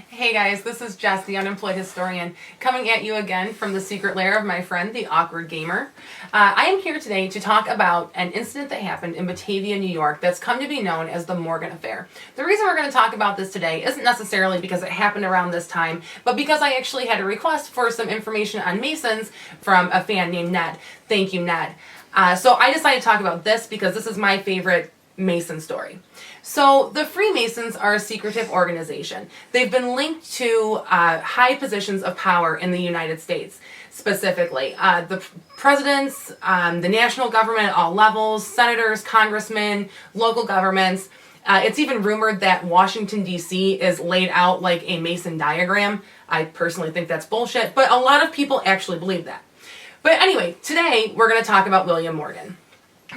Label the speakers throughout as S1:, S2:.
S1: Hey guys, this is Jess, the unemployed historian, coming at you again from the secret lair of my friend, the awkward gamer. I am here today to talk about an incident that happened in Batavia, New York that's come to be known as the Morgan Affair. The reason we're going to talk about this today isn't necessarily because it happened around this time, but because I actually had a request for some information on Masons from a fan named Ned. Thank you, Ned. So I decided to talk about this because this is my favorite Mason story. So the Freemasons are a secretive organization. They've been linked to high positions of power in the United States, specifically. The presidents, the national government at all levels, senators, congressmen, local governments. It's even rumored that Washington, D.C. is laid out like a Mason diagram. I personally think that's bullshit, but a lot of people actually believe that. But anyway, today we're going to talk about William Morgan.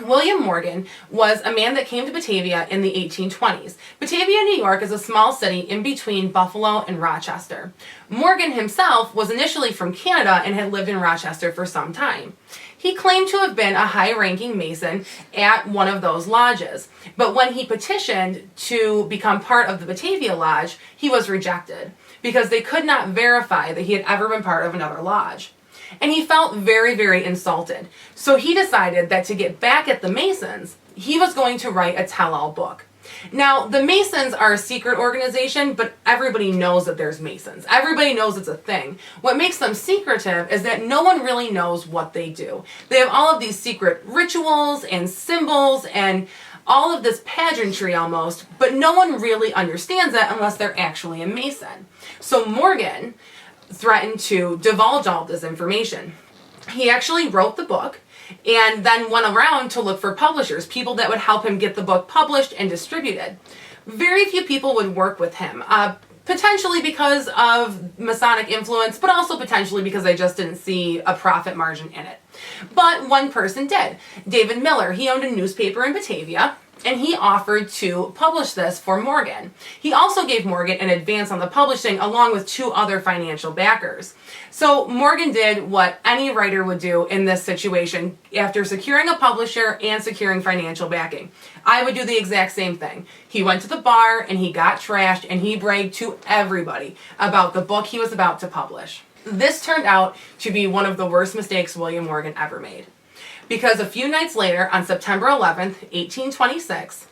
S1: William Morgan was a man that came to Batavia in the 1820s. Batavia, New York is a small city in between Buffalo and Rochester. Morgan himself was initially from Canada and had lived in Rochester for some time. He claimed to have been a high-ranking Mason at one of those lodges, but when he petitioned to become part of the Batavia Lodge, he was rejected because they could not verify that he had ever been part of another lodge. And he felt very, very insulted. So he decided that to get back at the Masons, he was going to write a tell-all book. Now, the Masons are a secret organization, but everybody knows that there's Masons. Everybody knows it's a thing. What makes them secretive is that no one really knows what they do. They have all of these secret rituals and symbols and all of this pageantry almost, but no one really understands it unless they're actually a Mason. So Morgan threatened to divulge all this information. He actually wrote the book and then went around to look for publishers, people that would help him get the book published and distributed. Very few people would work with him, potentially because of Masonic influence, but also potentially because they just didn't see a profit margin in it. But one person did. David Miller, he owned a newspaper in Batavia, and he offered to publish this for Morgan. He also gave Morgan an advance on the publishing along with two other financial backers. So Morgan did what any writer would do in this situation after securing a publisher and securing financial backing. I would do the exact same thing. He went to the bar and he got trashed and he bragged to everybody about the book he was about to publish. This turned out to be one of the worst mistakes William Morgan ever made. Because a few nights later, on September 11th, 1826,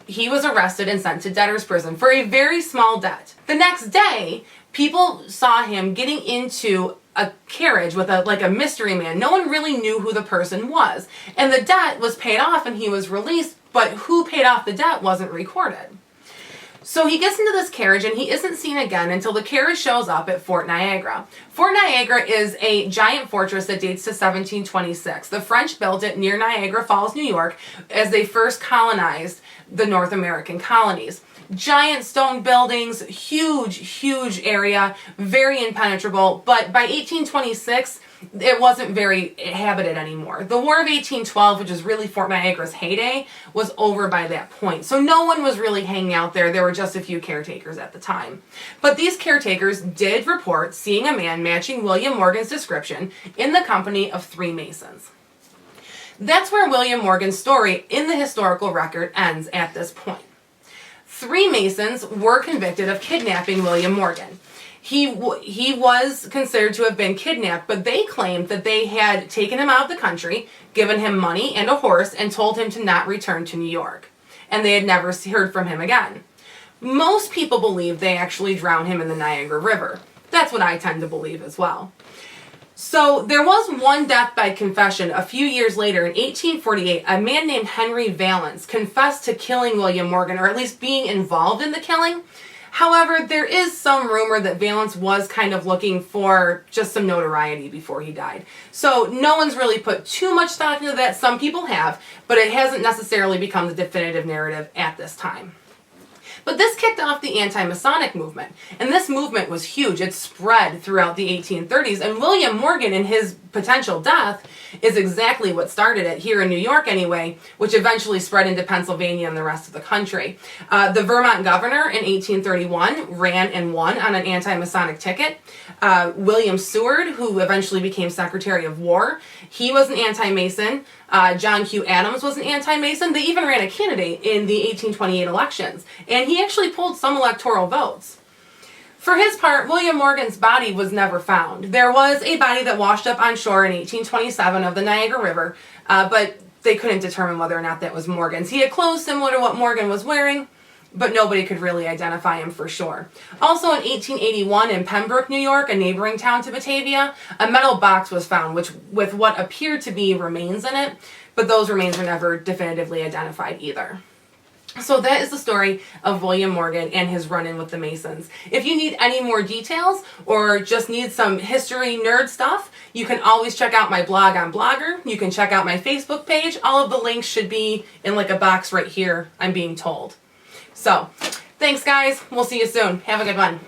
S1: he was arrested and sent to debtor's prison for a very small debt. The next day, people saw him getting into a carriage with a mystery man. No one really knew who the person was. And the debt was paid off and he was released, but who paid off the debt wasn't recorded. So he gets into this carriage and he isn't seen again until the carriage shows up at Fort Niagara. Fort Niagara is a giant fortress that dates to 1726. The French built it near Niagara Falls, New York, as they first colonized the North American colonies. Giant stone buildings, huge area, very impenetrable, but by 1826, it wasn't very inhabited anymore. The War of 1812, which is really Fort Niagara's heyday, was over by that point. So no one was really hanging out there. There were just a few caretakers at the time. But these caretakers did report seeing a man matching William Morgan's description in the company of three Masons. That's where William Morgan's story in the historical record ends at this point. Three Masons were convicted of kidnapping William Morgan. He was considered to have been kidnapped, but they claimed that they had taken him out of the country, given him money and a horse, and told him to not return to New York. And they had never heard from him again. Most people believe they actually drowned him in the Niagara River. That's what I tend to believe as well. So there was one death by confession a few years later in 1848. A man named Henry Valence confessed to killing William Morgan, or at least being involved in the killing. However, there is some rumor that Valence was kind of looking for just some notoriety before he died. So no one's really put too much thought into that. Some people have, but it hasn't necessarily become the definitive narrative at this time. But this kicked off the anti-Masonic movement, and this movement was huge. It spread throughout the 1830s, and William Morgan, in his potential death, is exactly what started it, here in New York anyway, which eventually spread into Pennsylvania and the rest of the country. The Vermont governor in 1831 ran and won on an anti-Masonic ticket. William Seward, who eventually became Secretary of War, he was an anti-Mason. John Q. Adams was an anti-Mason. They even ran a candidate in the 1828 elections, and he actually pulled some electoral votes. For his part, William Morgan's body was never found. There was a body that washed up on shore in 1827 of the Niagara River, but they couldn't determine whether or not that was Morgan's. He had clothes similar to what Morgan was wearing, but nobody could really identify him for sure. Also in 1881 in Pembroke, New York, a neighboring town to Batavia, a metal box was found with what appeared to be remains in it, but those remains were never definitively identified either. So that is the story of William Morgan and his run-in with the Masons. If you need any more details or just need some history nerd stuff, you can always check out my blog on Blogger. You can check out my Facebook page. All of the links should be in like a box right here, I'm being told. So, thanks guys. We'll see you soon. Have a good one.